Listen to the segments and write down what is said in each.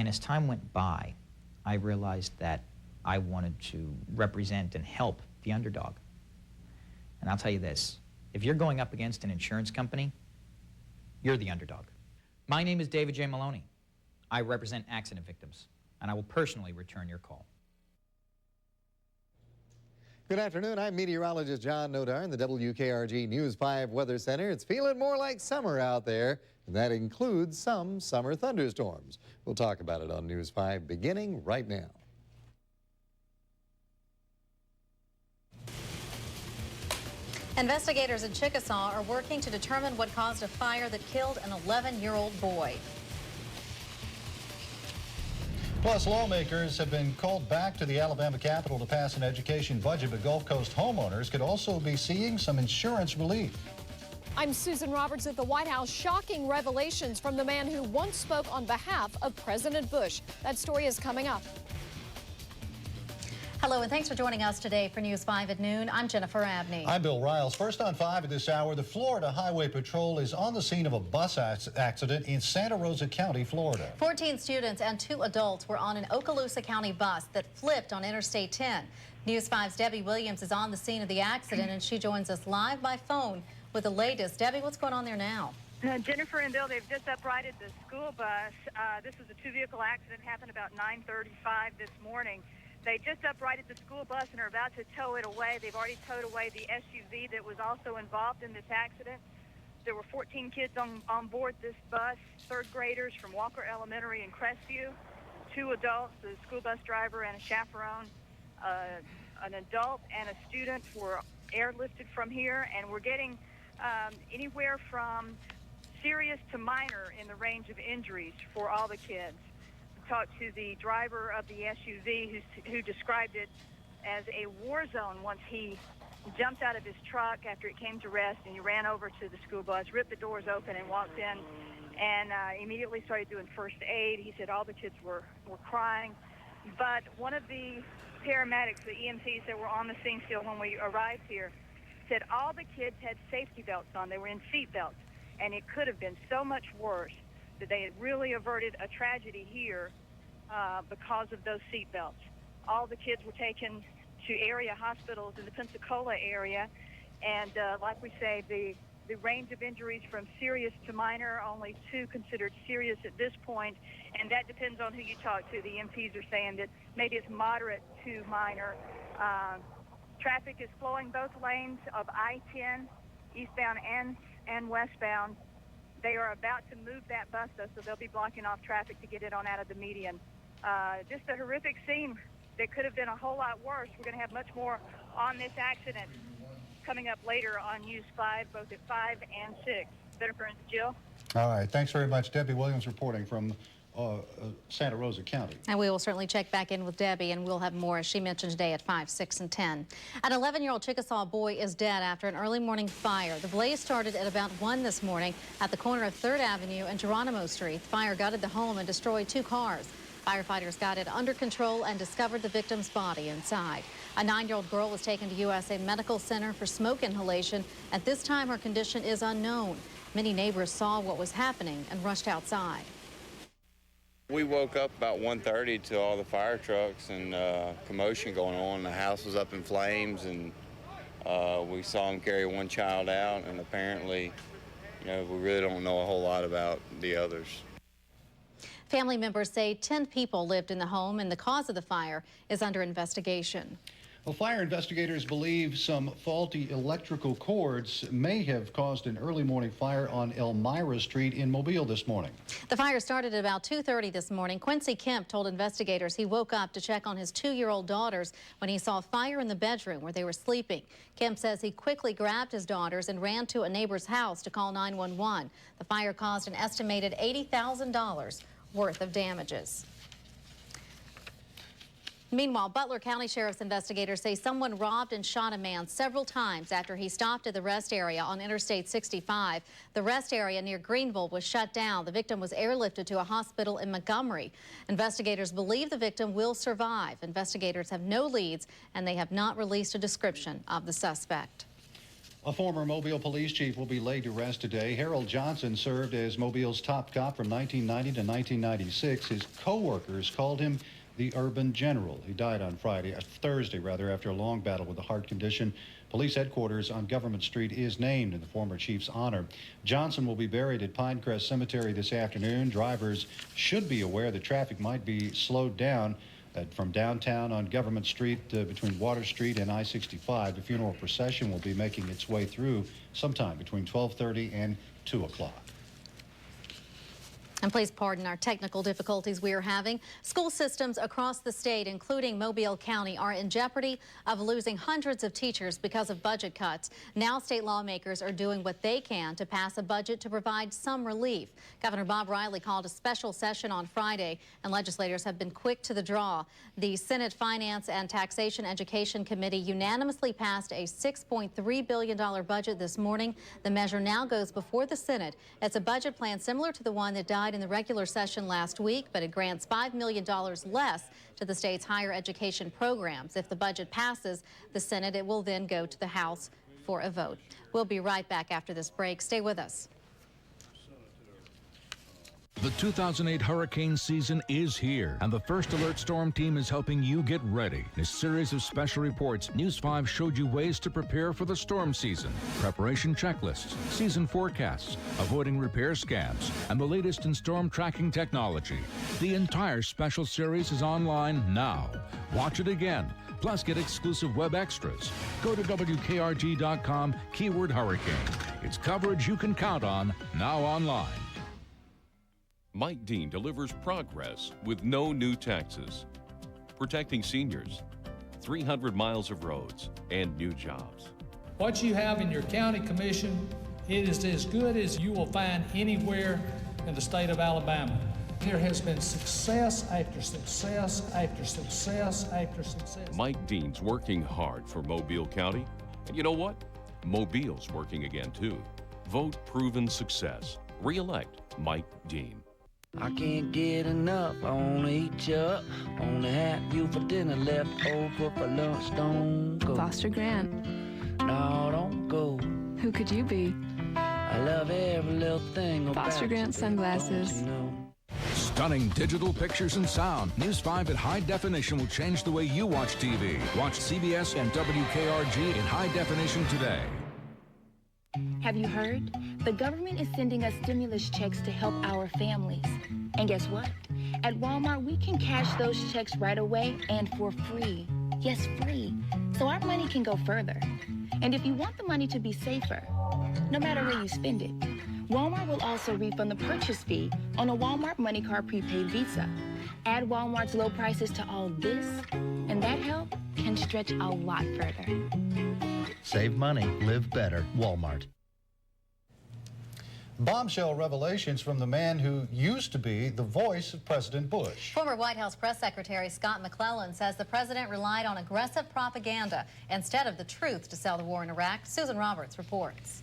And as time went by, I realized that I wanted to represent and help the underdog. And I'll tell you this, if you're going up against an insurance company, you're the underdog. My name is David J. Maloney. I represent accident victims, and I will personally return your call. Good afternoon. I'm meteorologist John Nodar in the WKRG News 5 Weather Center. It's feeling more like summer out there, and that includes some summer thunderstorms. We'll talk about it on News 5 beginning right now. Investigators in Chickasaw are working to determine what caused a fire that killed an 11-year-old boy. Plus, lawmakers have been called back to the Alabama Capitol to pass an education budget, but Gulf Coast homeowners could also be seeing some insurance relief. I'm Susan Roberts at the White House. Shocking revelations from the man who once spoke on behalf of President Bush. That story is coming up. Hello, and thanks for joining us today for News 5 at noon. I'm Jennifer Abney. I'm Bill Riles. First on 5 at this hour, the Florida Highway Patrol is on the scene of a bus accident in Santa Rosa County, Florida. 14 students and 2 adults were on an Okaloosa County bus that flipped on Interstate 10. News 5's Debbie Williams is on the scene of the accident, and she joins us live by phone with the latest. Debbie, what's going on there now? Jennifer and Bill, they've just uprighted the school bus. This was a 2-vehicle accident, happened about 9:35 this morning. They just uprighted the school bus and are about to tow it away. They've already towed away the SUV that was also involved in this accident. There were 14 kids on board this bus, 3rd graders from Walker Elementary in Crestview, 2 adults, the school bus driver and a chaperone. An adult and a student were airlifted from here, and we're getting anywhere from serious to minor in the range of injuries for all the kids. Talked to the driver of the SUV who described it as a war zone once he jumped out of his truck after it came to rest, and he ran over to the school bus, ripped the doors open and walked in, and immediately started doing first aid. He said all the kids were crying, but one of the paramedics, the EMTs that were on the scene still when we arrived here, said all the kids had safety belts on. They were in seat belts, and it could have been so much worse, that they had really averted a tragedy here because of those seat belts. All the kids were taken to area hospitals in the Pensacola area, and like we say, the range of injuries from serious to minor, only 2 considered serious at this point, and that depends on who you talk to. The MPs are saying that maybe it's moderate to minor. Traffic is flowing both lanes of I-10, eastbound and westbound. They are about to move that bus, though, so they'll be blocking off traffic to get it on out of the median. Just a horrific scene that could have been a whole lot worse. We're going to have much more on this accident coming up later on News 5, both at 5 and 6. Jennifer and Jill. All right. Thanks very much. Debbie Williams reporting from Santa Rosa County. And we will certainly check back in with Debbie, and we'll have more, as she mentioned today, at 5, 6, and 10. An 11-year-old Chickasaw boy is dead after an early morning fire. The blaze started at about 1 this morning at the corner of 3rd Avenue and Geronimo Street. The fire gutted the home and destroyed 2 cars. Firefighters got it under control and discovered the victim's body inside. A 9-year-old girl was taken to USA Medical Center for smoke inhalation. At this time, her condition is unknown. Many neighbors saw what was happening and rushed outside. We woke up about 1:30 to all the fire trucks and commotion going on. The house was up in flames, and we saw them carry 1 child out, and apparently, we really don't know a whole lot about the others. Family members say 10 people lived in the home, and the cause of the fire is under investigation. Well, fire investigators believe some faulty electrical cords may have caused an early morning fire on Elmira Street in Mobile this morning. The fire started at about 2:30 this morning. Quincy Kemp told investigators he woke up to check on his 2-year-old daughters when he saw fire in the bedroom where they were sleeping. Kemp says he quickly grabbed his daughters and ran to a neighbor's house to call 911. The fire caused an estimated $80,000 worth of damages. Meanwhile, Butler County Sheriff's investigators say someone robbed and shot a man several times after he stopped at the rest area on Interstate 65. The rest area near Greenville was shut down. The victim was airlifted to a hospital in Montgomery. Investigators believe the victim will survive. Investigators have no leads, and they have not released a description of the suspect. A former Mobile police chief will be laid to rest today. Harold Johnson served as Mobile's top cop from 1990 to 1996. His co-workers called him the Urban General. He died on Thursday, after a long battle with a heart condition. Police headquarters on Government Street is named in the former chief's honor. Johnson will be buried at Pinecrest Cemetery this afternoon. Drivers should be aware that traffic might be slowed down from downtown on Government Street between Water Street and I-65. The funeral procession will be making its way through sometime between 12:30 and 2 o'clock. And please pardon our technical difficulties we are having. School systems across the state, including Mobile County, are in jeopardy of losing hundreds of teachers because of budget cuts. Now state lawmakers are doing what they can to pass a budget to provide some relief. Governor Bob Riley called a special session on Friday, and legislators have been quick to the draw. The Senate Finance and Taxation Education Committee unanimously passed a $6.3 billion budget this morning. The measure now goes before the Senate. It's a budget plan similar to the one that died in the regular session last week, but it grants $5 million less to the state's higher education programs. If the budget passes the Senate, it will then go to the House for a vote. We'll be right back after this break. Stay with us. The 2008 hurricane season is here, and the First Alert Storm Team is helping you get ready. In a series of special reports, News 5 showed you ways to prepare for the storm season, preparation checklists, season forecasts, avoiding repair scams, and the latest in storm tracking technology. The entire special series is online now. Watch it again, plus get exclusive web extras. Go to WKRG.com, keyword hurricane. It's coverage you can count on, now online. Mike Dean delivers progress with no new taxes, protecting seniors, 300 miles of roads, and new jobs. What you have in your county commission, it is as good as you will find anywhere in the state of Alabama. There has been success after success after success after success. Mike Dean's working hard for Mobile County, and you know what? Mobile's working again too. Vote proven success. Re-elect Mike Dean. I can't get enough, I wanna eat you up. Only have you for dinner, left over for lunch, don't go. Foster Grant. No, don't go. Who could you be? I love every little thing about Foster Grant sunglasses. you know. Stunning digital pictures and sound. News 5 at high definition will change the way you watch TV. Watch CBS and WKRG in high definition today. Have you heard? The government is sending us stimulus checks to help our families. And guess what? At Walmart, we can cash those checks right away and for free. Yes, free. So our money can go further. And if you want the money to be safer, no matter where you spend it, Walmart will also refund the purchase fee on a Walmart MoneyCard prepaid Visa. Add Walmart's low prices to all this, and that help can stretch a lot further. Save money, live better. Walmart. Bombshell revelations from the man who used to be the voice of President Bush. Former White House Press Secretary Scott McClellan says the president relied on aggressive propaganda instead of the truth to sell the war in Iraq. Susan Roberts reports.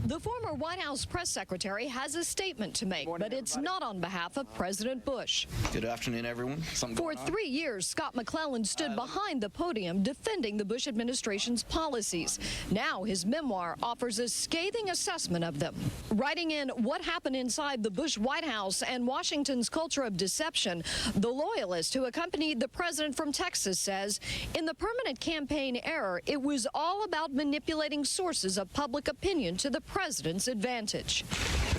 The former White House press secretary has a statement to make, but it's not on behalf of President Bush. Good afternoon, everyone. For 3 years, Scott McClellan stood behind the podium defending the Bush administration's policies. Now his memoir offers a scathing assessment of them. Writing in What Happened Inside the Bush White House and Washington's Culture of Deception, the loyalist who accompanied the president from Texas says, in the permanent campaign era, it was all about manipulating sources of public opinion to the president's advantage.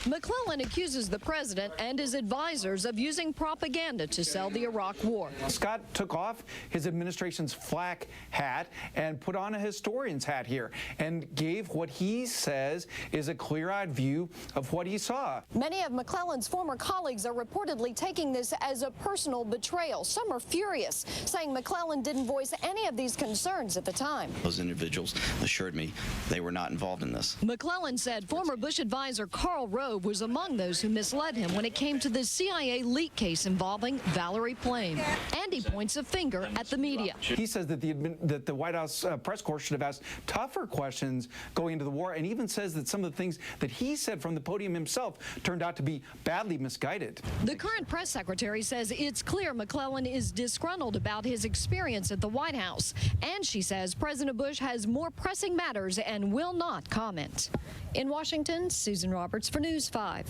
McClellan accuses the president and his advisors of using propaganda to sell the Iraq war. Scott took off his administration's flak hat and put on a historian's hat here and gave what he says is a clear-eyed view of what he saw. Many of McClellan's former colleagues are reportedly taking this as a personal betrayal. Some are furious, saying McClellan didn't voice any of these concerns at the time. Those individuals assured me they were not involved in this. McClellan said former Bush advisor Karl Rove was among those who misled him when it came to the CIA leak case involving Valerie Plame. And he points a finger at the media. He says that the White House press corps should have asked tougher questions going into the war, and even says that some of the things that he said from the podium himself turned out to be badly misguided. The current press secretary says it's clear McClellan is disgruntled about his experience at the White House. And she says President Bush has more pressing matters and will not comment. In Washington, Susan Roberts for News 5.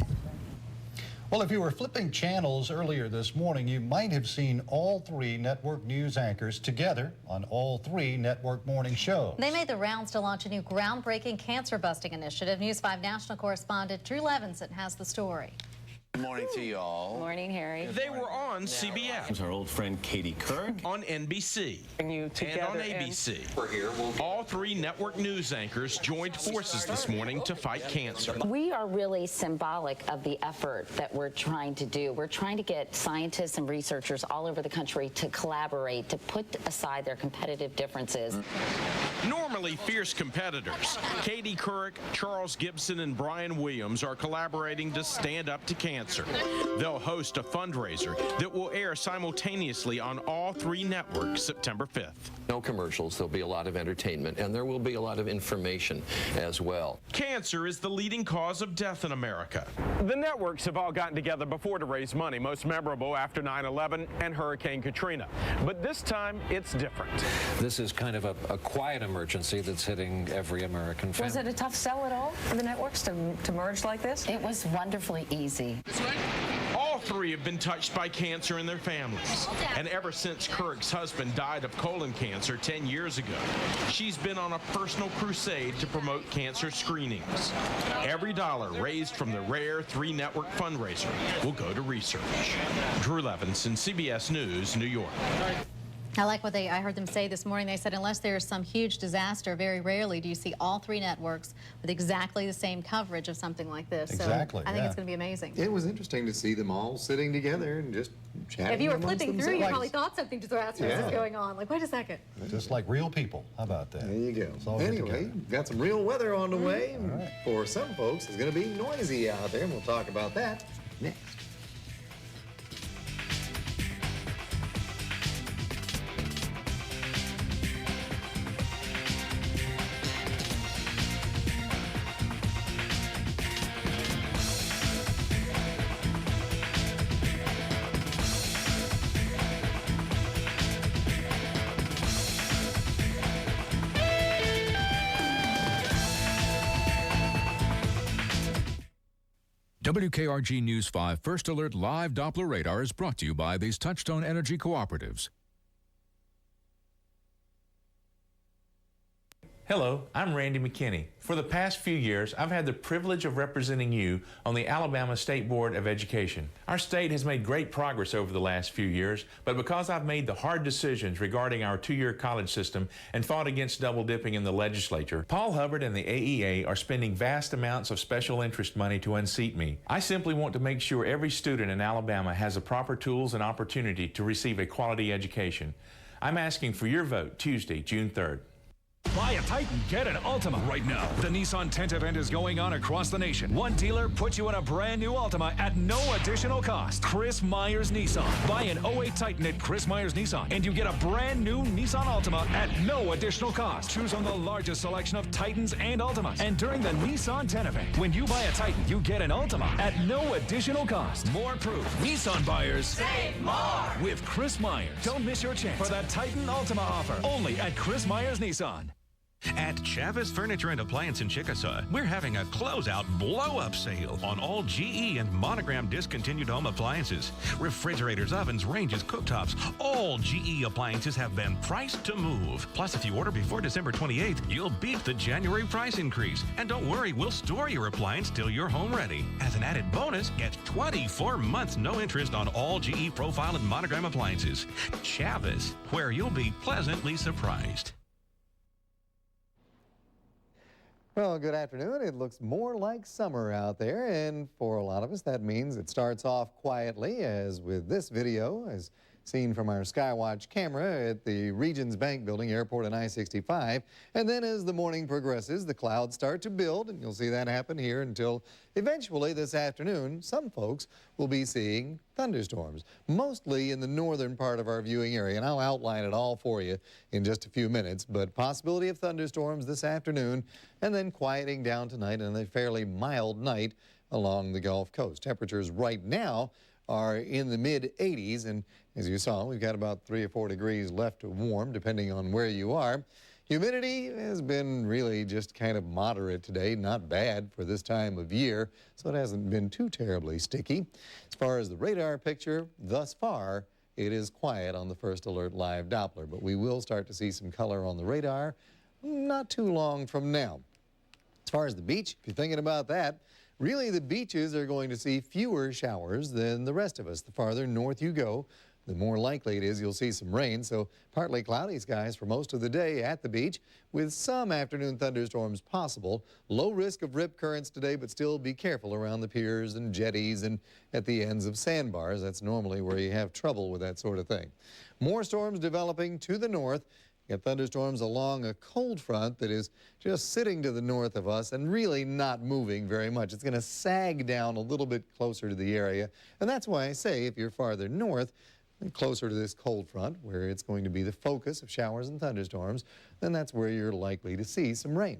Well, if you were flipping channels earlier this morning, you might have seen all three network news anchors together on all three network morning shows. They made the rounds to launch a new groundbreaking cancer-busting initiative. News 5 national correspondent Drew Levinson has the story. Good morning to you all. Morning, Harry. They were on CBS. Our old friend Katie Couric. On NBC. And on ABC. We're here. All three network news anchors joined forces this morning to fight cancer. We are really symbolic of the effort that we're trying to do. We're trying to get scientists and researchers all over the country to collaborate, to put aside their competitive differences. Normally fierce competitors, Katie Couric, Charles Gibson, and Brian Williams are collaborating to stand up to cancer. They'll host a fundraiser that will air simultaneously on all three networks September 5th. No commercials, there'll be a lot of entertainment, and there will be a lot of information as well. Cancer is the leading cause of death in America. The networks have all gotten together before to raise money, most memorable after 9/11 and Hurricane Katrina. But this time, it's different. This is kind of a quiet emergency that's hitting every American family. Was it a tough sell at all for the networks to merge like this? It was wonderfully easy. All three have been touched by cancer in their families. And ever since Couric's husband died of colon cancer 10 years ago, she's been on a personal crusade to promote cancer screenings. Every dollar raised from the rare three-network fundraiser will go to research. Drew Levinson, CBS News, New York. I like what I heard them say this morning. They said unless there is some huge disaster, very rarely do you see all three networks with exactly the same coverage of something like this. Exactly, So I think it's going to be amazing. It was interesting to see them all sitting together and just chatting. If you were amongst flipping through, you themselves. probably thought something disastrous was going on. Like, wait a second. Just like real people. How about that? There you go. It's all good Anyway, together. got some real weather on the way. For some folks, it's going to be noisy out there, and we'll talk about that next. WKRG News 5 First Alert Live Doppler Radar is brought to you by these Touchstone Energy Cooperatives. Hello, I'm Randy McKinney. For the past few years, I've had the privilege of representing you on the Alabama State Board of Education. Our state has made great progress over the last few years, but because I've made the hard decisions regarding our two-year college system and fought against double dipping in the legislature, Paul Hubbard and the AEA are spending vast amounts of special interest money to unseat me. I simply want to make sure every student in Alabama has the proper tools and opportunity to receive a quality education. I'm asking for your vote Tuesday, June 3rd. Buy a Titan, get an Altima right now. The Nissan Tent event is going on across the nation. One dealer puts you in a brand new Altima at no additional cost. Chris Myers Nissan. Buy an 08 Titan at Chris Myers Nissan and you get a brand new Nissan Altima at no additional cost. Choose from the largest selection of Titans and Altimas. And during the Nissan Tent event, when you buy a Titan, you get an Altima at no additional cost. More proof. Nissan buyers save more with Chris Myers. Don't miss your chance for that Titan Altima offer only at Chris Myers Nissan. At Chavez Furniture and Appliance in Chickasaw, we're having a closeout blow-up sale on all GE and Monogram discontinued home appliances. Refrigerators, ovens, ranges, cooktops, all GE appliances have been priced to move. Plus, if you order before December 28th, you'll beat the January price increase. And don't worry, we'll store your appliance till you're home ready. As an added bonus, get 24 months no interest on all GE Profile and Monogram appliances. Chavez, where you'll be pleasantly surprised. Well, good afternoon. It looks more like summer out there, and for a lot of us, that means it starts off quietly, as with this video, as seen from our Skywatch camera at the Regions Bank Building, Airport and I-65. And then as the morning progresses, the clouds start to build, and you'll see that happen here until eventually this afternoon, some folks will be seeing thunderstorms, mostly in the northern part of our viewing area. And I'll outline it all for you in just a few minutes, but possibility of thunderstorms this afternoon and then quieting down tonight and a fairly mild night along the Gulf Coast. Temperatures right now are in the mid-80s, and as you saw, we've got about 3 or 4 degrees left to warm, depending on where you are. Humidity has been really just kind of moderate today, not bad for this time of year, so it hasn't been too terribly sticky. As far as the radar picture, thus far, it is quiet on the First Alert Live Doppler, but we will start to see some color on the radar not too long from now. As far as the beach, if you're thinking about that, really the beaches are going to see fewer showers than the rest of us. The farther north you go, the more likely it is you'll see some rain. So partly cloudy skies for most of the day at the beach with some afternoon thunderstorms possible. Low risk of rip currents today, but still be careful around the piers and jetties and at the ends of sandbars. That's normally where you have trouble with that sort of thing. More storms developing to the north. Got thunderstorms along a cold front that is just sitting to the north of us and really not moving very much. It's going to sag down a little bit closer to the area. And that's why I say if you're farther north, closer to this cold front, where it's going to be the focus of showers and thunderstorms, then that's where you're likely to see some rain.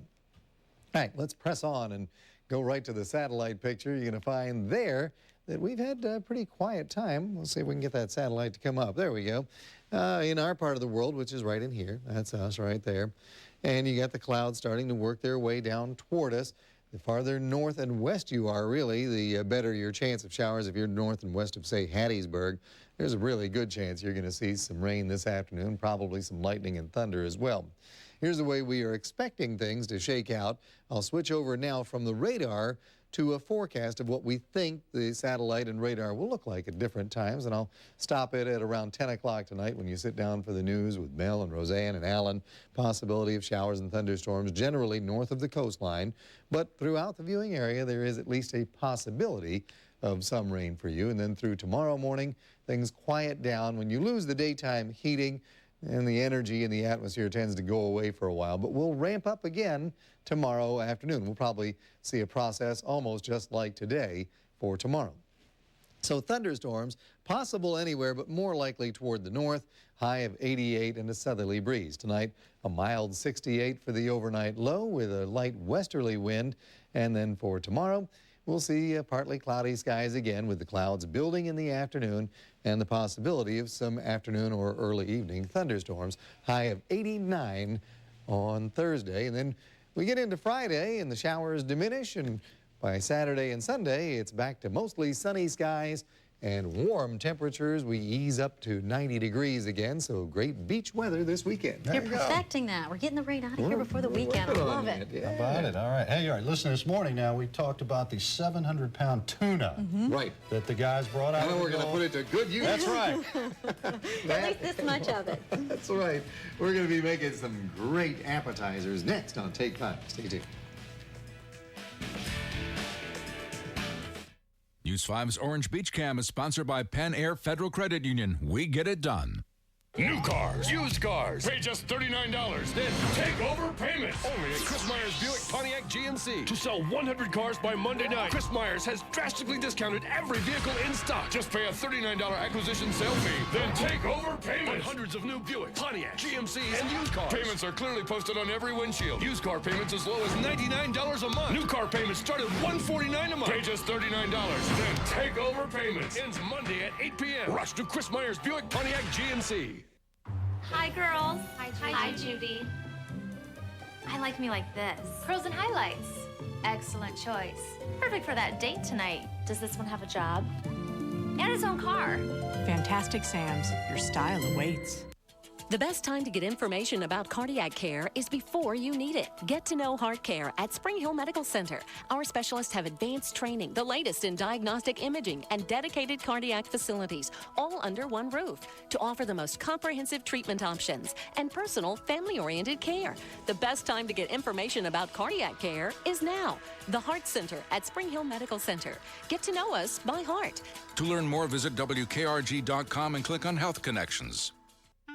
All right, let's press on and go right to the satellite picture. You're going to find there that we've had a pretty quiet time. We'll see if we can get that satellite to come up. There we go. In our part of the world, which is right in here. That's us right there. And you got the clouds starting to work their way down toward us. The farther north and west you are, really, the better your chance of showers. If you're north and west of, say, Hattiesburg, there's a really good chance you're going to see some rain this afternoon, probably some lightning and thunder as well. Here's the way we are expecting things to shake out. I'll switch over now from the radar to a forecast of what we think the satellite and radar will look like at different times, and I'll stop it at around 10 o'clock tonight when you sit down for the news with Mel and Roseanne and Alan. Possibility of showers and thunderstorms generally north of the coastline, but throughout the viewing area there is at least a possibility of some rain for you. And then through tomorrow morning, things quiet down. When you lose the daytime heating and the energy in the atmosphere tends to go away for a while, but we'll ramp up again tomorrow afternoon. We'll probably see a process almost just like today for tomorrow. So thunderstorms, possible anywhere, but more likely toward the north, high of 88 and a southerly breeze. Tonight, a mild 68 for the overnight low with a light westerly wind. And then for tomorrow, we'll see partly cloudy skies again with the clouds building in the afternoon and the possibility of some afternoon or early evening thunderstorms. High of 89 on Thursday. And then we get into Friday and the showers diminish, and by Saturday and Sunday it's back to mostly sunny skies and warm temperatures. We ease up to 90 degrees again, so great beach weather this weekend. You're perfecting that. We're getting the rain out of here before the weekend. I love it. How about it? All right. Hey, all right, listen, this morning now we talked about the 700-pound tuna Right. that the guys brought out. Now we're going to put it to good use. That's right. At least this much of it. That's right. We're going to be making some great appetizers next on Take 5. Stay tuned. News 5's Orange Beach Cam is sponsored by Pan Air Federal Credit Union. We get it done. New cars, used cars, pay just $39. Then take over payments. Only at Chris Myers Buick Pontiac GMC. To sell 100 cars by Monday night, Chris Myers has drastically discounted every vehicle in stock. Just pay a $39 acquisition sale fee. Then take over payments on hundreds of new Buick, Pontiac, GMCs, and used cars. Payments are clearly posted on every windshield. Used car payments as low as $99 a month. New car payments start at $149 a month. Pay just $39. Then take over payments. Ends Monday at 8 p.m. Rush to Chris Myers Buick Pontiac GMC. Hi, girls. Hi, Judy. I like me like this. Pearls and highlights. Excellent choice. Perfect for that date tonight. Does this one have a job? And its own car. Fantastic Sam's. Your style awaits. The best time to get information about cardiac care is before you need it. Get to know heart care at Spring Hill Medical Center. Our specialists have advanced training, the latest in diagnostic imaging, and dedicated cardiac facilities, all under one roof, to offer the most comprehensive treatment options and personal, family-oriented care. The best time to get information about cardiac care is now. The Heart Center at Spring Hill Medical Center. Get to know us by heart. To learn more, visit WKRG.com and click on Health Connections.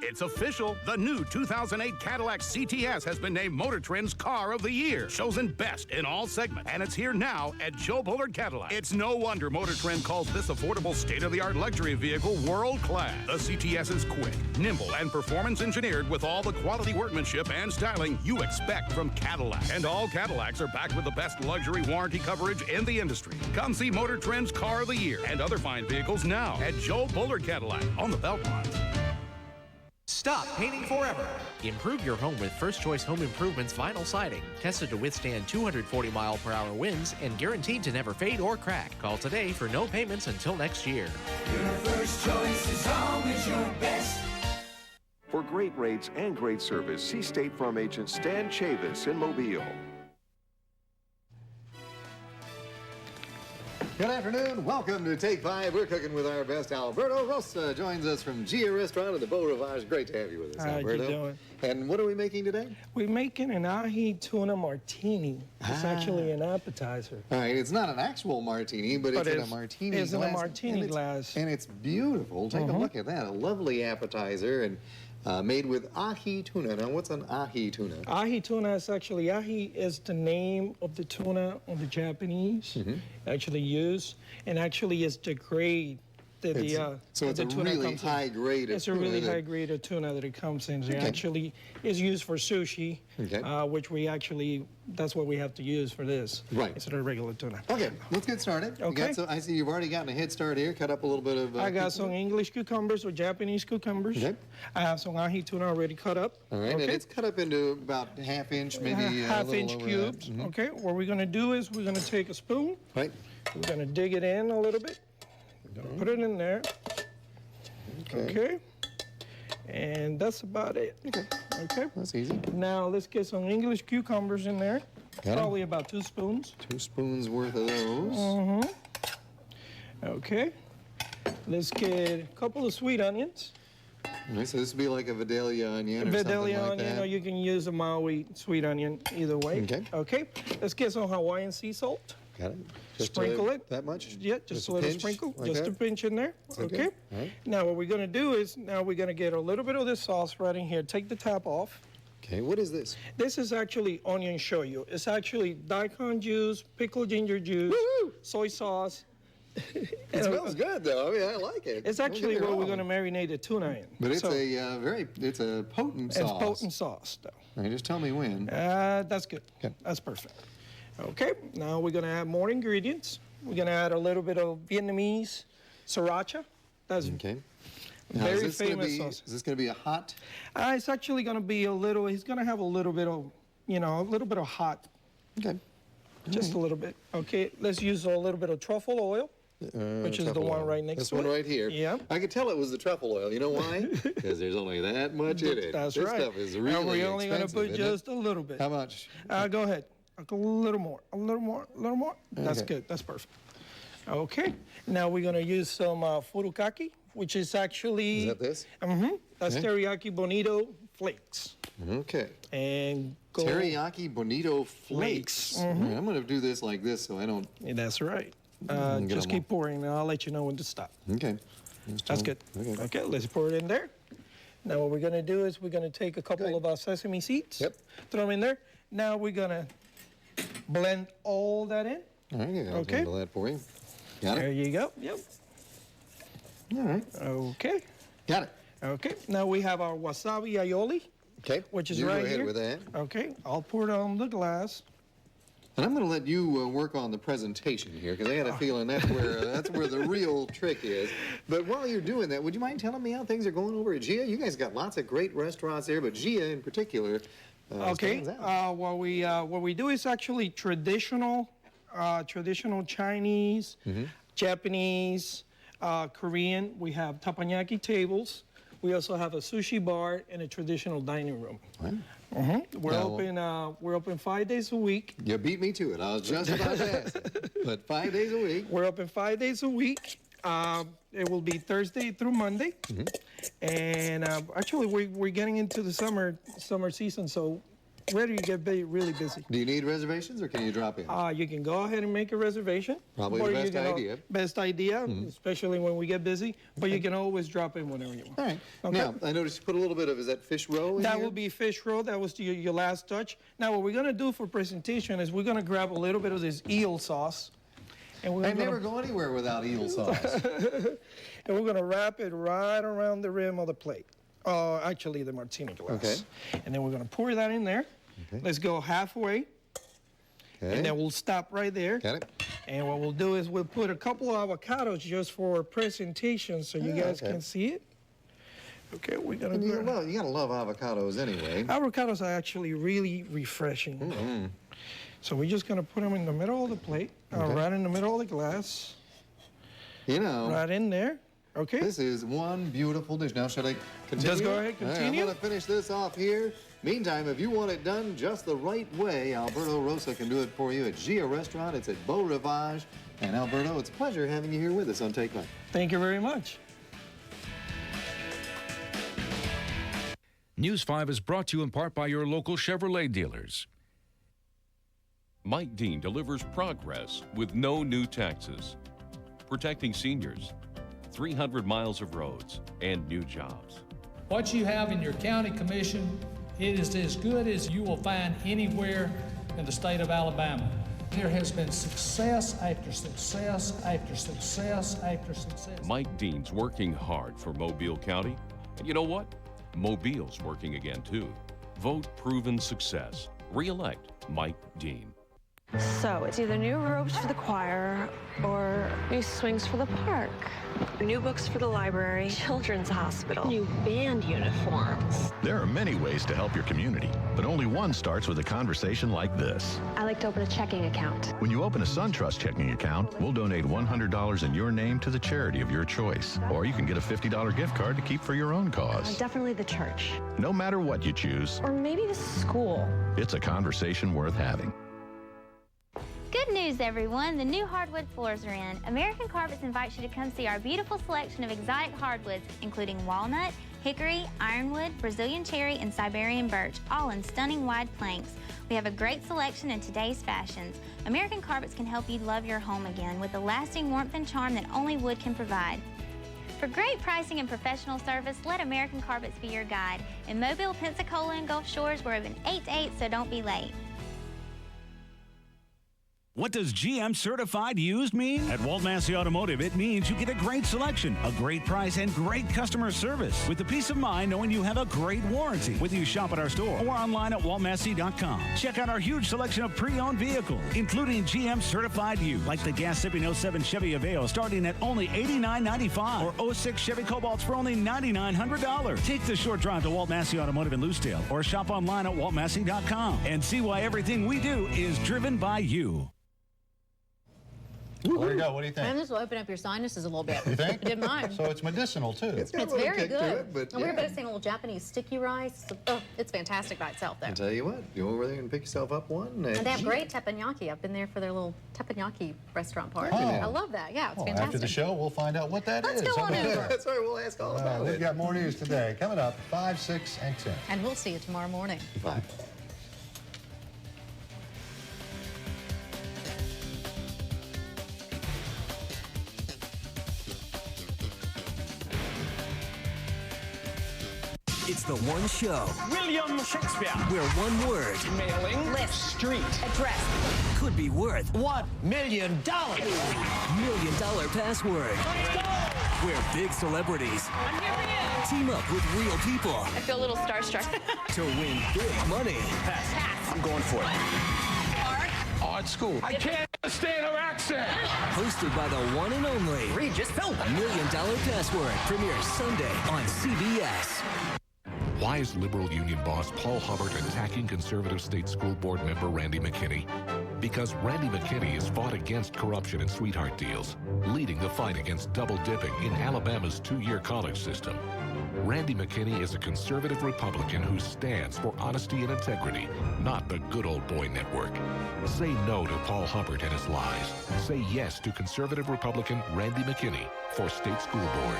It's official. The new 2008 Cadillac CTS has been named Motor Trend's Car of the Year, chosen best in all segments. And it's here now at Joe Bullard Cadillac. It's no wonder Motor Trend calls this affordable state-of-the-art luxury vehicle world-class. The CTS is quick, nimble, and performance engineered with all the quality workmanship and styling you expect from Cadillac. And all Cadillacs are backed with the best luxury warranty coverage in the industry. Come see Motor Trend's Car of the Year and other fine vehicles now at Joe Bullard Cadillac on the Beltline. Stop painting forever. Improve your home with First Choice Home Improvements vinyl siding, tested to withstand 240-mile-per-hour winds and guaranteed to never fade or crack. Call today for no payments until next year. Your first choice is always your best. For great rates and great service, see State Farm agent Stan Chavis in Mobile. Good afternoon. Welcome to Take 5. We're cooking with our best. Alberto Rosa joins us from Gia Restaurant at the Beau Rivage. Great to have you with us, Alberto. How you doing? And what are we making today? We're making an ahi tuna martini. It's actually an appetizer. All right, it's not an actual martini, but it's in a martini glass. It's in a martini glass. And it's beautiful. Take a look at that. A lovely appetizer and made with ahi tuna. Now, what's an ahi tuna? Ahi tuna is actually, ahi is the name of the tuna on the Japanese actually use, and actually is the grade that so it's the a tuna really comes high in. grade of It's a really high grade of tuna that it comes in. It actually is used for sushi, which we actually, that's what we have to use for this. Right. Instead of regular tuna. Okay, let's get started. Okay. I see you've already gotten a head start here. Cut up a little bit of I got some English cucumbers or Japanese cucumbers. Okay. I have some ahi tuna already cut up. All right, and it's cut up into about half-inch, maybe half-inch cubes. Okay, what we're going to do is we're going to take a spoon. Right. We're going to dig it in a little bit. We're going to put it in there. Okay. And that's about it. Okay. That's easy. Now let's get some English cucumbers in there. Probably about 2 spoons. 2 spoons worth of those. Okay. Let's get a couple of sweet onions. All right, so this would be like a Vidalia onion or something like Vidalia onion, that. or you can use a Maui sweet onion, either way. Okay. Okay. Let's get some Hawaiian sea salt. Got it. Just sprinkle it. That much? Yeah, just a little pinch, sprinkle. like Just that? a pinch in there. Okay. All right. Now what we're going to do is, now we're going to get a little bit of this sauce right in here. Take the top off. Okay, what is this? This is actually onion shoyu. It's actually daikon juice, pickled ginger juice, soy sauce. It smells good, though. I mean, I like it. It's actually what we're going to marinate the tuna in. But it's it's a potent sauce. It's potent sauce, though. All right, just tell me when. That's good. Okay. That's perfect. Okay, now we're going to add more ingredients. We're going to add a little bit of Vietnamese sriracha. That's very famous sauce. Is this going to be a hot? It's actually going to be a little, he's going to have a little bit of, a little bit of hot. Okay. Just a little bit. Okay, let's use a little bit of truffle oil, which is the one right next to it. This one right here. Yeah. I could tell it was the truffle oil. You know why? Because there's only that much in it. That's this right. Stuff is really and we're only going to put just a little bit. How much? Go ahead. A little more. A little more. A little more. That's good. That's perfect. Okay. Now we're going to use some furikake, which is actually... Is that this? That's teriyaki bonito flakes. Okay. And teriyaki bonito flakes. All right, I'm going to do this like this so I don't... That's right. Just keep pouring, and I'll let you know when to stop. Okay. That's good. Okay, let's pour it in there. Now what we're going to do is we're going to take a couple of our sesame seeds. Yep. Throw them in there. Now we're going to blend all that in. All right, I'll handle that for you. Got it? There you go. Yep. All right. Okay. Got it. Okay. Now we have our wasabi aioli. Okay. Which is you right go ahead here. with that. Okay. I'll pour it on the glass. And I'm going to let you work on the presentation here, because I got a feeling that's where the real trick is. But while you're doing that, would you mind telling me how things are going over at Gia? You guys got lots of great restaurants there, but Gia in particular. Okay. What we do is actually traditional Chinese, Japanese, Korean. We have teppanyaki tables. We also have a sushi bar and a traditional dining room. Right. We're open 5 days a week. You beat me to it. I was just about to ask. But 5 days a week. We're open 5 days a week. It will be Thursday through Monday. And actually, we're getting into the summer season, so ready to get really busy. Do you need reservations or can you drop in? You can go ahead and make a reservation. Probably the best idea. Best idea, especially when we get busy. But you can always drop in whenever you want. All right. Okay. Now, I noticed you put a little bit of, is that fish roe in That here? will be fish roe. That was your last touch. Now, what we're going to do for presentation is we're going to grab a little bit of this eel sauce. And we're I never go anywhere without eel sauce. And we're going to wrap it right around the rim of the plate. Actually, the martini glass. Okay. And then we're going to pour that in there. Okay. Let's go halfway. Okay. And then we'll stop right there. Got it. And what we'll do is we'll put a couple of avocados just for presentation so you guys can see it. Okay, we're going to go. You got to love avocados anyway. Avocados are actually really refreshing. So we're just going to put them in the middle of the plate, right in the middle of the glass. You know. Right in there. Okay. This is one beautiful dish. Now, should I continue? Just go ahead, continue. All right, I'm going to finish this off here. Meantime, if you want it done just the right way, Alberto Rosa can do it for you at Gia Restaurant. It's at Beau Rivage. And Alberto, it's a pleasure having you here with us on Take 9. Thank you very much. News 5 is brought to you in part by your local Chevrolet dealers. Mike Dean delivers progress with no new taxes, protecting seniors, 300 miles of roads, and new jobs. What you have in your county commission, it is as good as you will find anywhere in the state of Alabama. There has been success after success after success after success. Mike Dean's working hard for Mobile County. And you know what? Mobile's working again, too. Vote proven success. Re-elect Mike Dean. So it's either new robes for the choir or new swings for the park, new books for the library, children's hospital, new band uniforms. There are many ways to help your community, but only one starts with a conversation like this. I like to open a checking account. When you open a SunTrust checking account, we'll donate $100 in your name to the charity of your choice. Or you can get a $50 gift card to keep for your own cause. Definitely the church. No matter what you choose. Or maybe the school. It's a conversation worth having. Good news, everyone. The new hardwood floors are in. American Carpets invites you to come see our beautiful selection of exotic hardwoods, including walnut, hickory, ironwood, Brazilian cherry, and Siberian birch, all in stunning wide planks. We have a great selection in today's fashions. American Carpets can help you love your home again with the lasting warmth and charm that only wood can provide. For great pricing and professional service, let American Carpets be your guide. In Mobile, Pensacola, and Gulf Shores, we're open 8 to 8, so don't be late. What does GM Certified Used mean? At Walt Massey Automotive, it means you get a great selection, a great price, and great customer service with the peace of mind knowing you have a great warranty. Whether you shop at our store or online at waltmassey.com. Check out our huge selection of pre-owned vehicles, including GM Certified Used, like the gas-sipping 07 Chevy Aveo starting at only $89.95 or 06 Chevy Cobalts for only $9,900. Take the short drive to Walt Massey Automotive in Lucedale or shop online at waltmassey.com and see why everything we do is driven by you. There you go. What do you think? And this will open up your sinuses a little bit. You think? I did mine. So it's medicinal, too. It's very good. And we're about to say a little Japanese sticky rice. Oh, it's fantastic by itself, though. I'll tell you what, go over there and pick yourself up one. And they have great teppanyaki. I've been there for their little teppanyaki restaurant part. Oh. I love that. Yeah, it's fantastic. After the show, we'll find out what that is. Let's go on over. That's right, we'll ask all about it. We've got more news today. Coming up, 5, 6, and 10. And we'll see you tomorrow morning. Bye. It's the one show. William Shakespeare. Where one word. Mailing. List. Street. Address. Could be worth $1 million. $1 million password. Let's go. Where big celebrities. I'm here for you. Team up with real people. I feel a little starstruck. To win big money. Pass. I'm going for it. Art school. I can't understand her accent. Hosted by the one and only Regis Philbin. $1 million password premieres Sunday on CBS. Why is Liberal Union boss Paul Hubbard attacking conservative state school board member Randy McKinney? Because Randy McKinney has fought against corruption and sweetheart deals, leading the fight against double dipping in Alabama's two-year college system. Randy McKinney is a conservative Republican who stands for honesty and integrity, not the good old boy network. Say no to Paul Hubbard and his lies. Say yes to conservative Republican Randy McKinney for State School Board.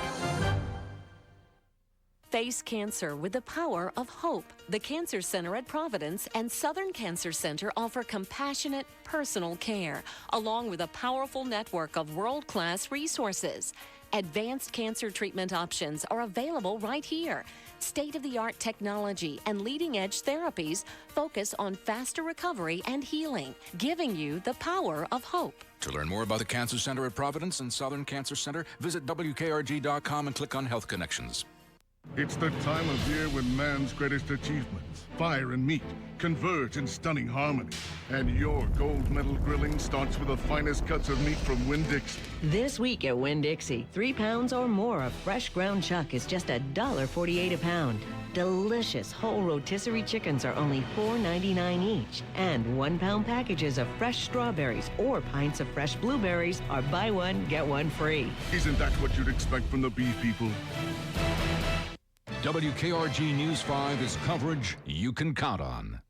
Face cancer with the power of hope. The Cancer Center at Providence and Southern Cancer Center offer compassionate, personal care, along with a powerful network of world-class resources. Advanced cancer treatment options are available right here. State-of-the-art technology and leading-edge therapies focus on faster recovery and healing, giving you the power of hope. To learn more about the Cancer Center at Providence and Southern Cancer Center, visit WKRG.com and click on Health Connections. It's the time of year when man's greatest achievements, fire and meat, converge in stunning harmony. And your gold medal grilling starts with the finest cuts of meat from Winn-Dixie. This week at Winn-Dixie, 3 pounds or more of fresh ground chuck is just $1.48 a pound. Delicious whole rotisserie chickens are only $4.99 each. And 1 pound packages of fresh strawberries or pints of fresh blueberries are buy one, get one free. Isn't that what you'd expect from the beef people? WKRG News 5 is coverage you can count on.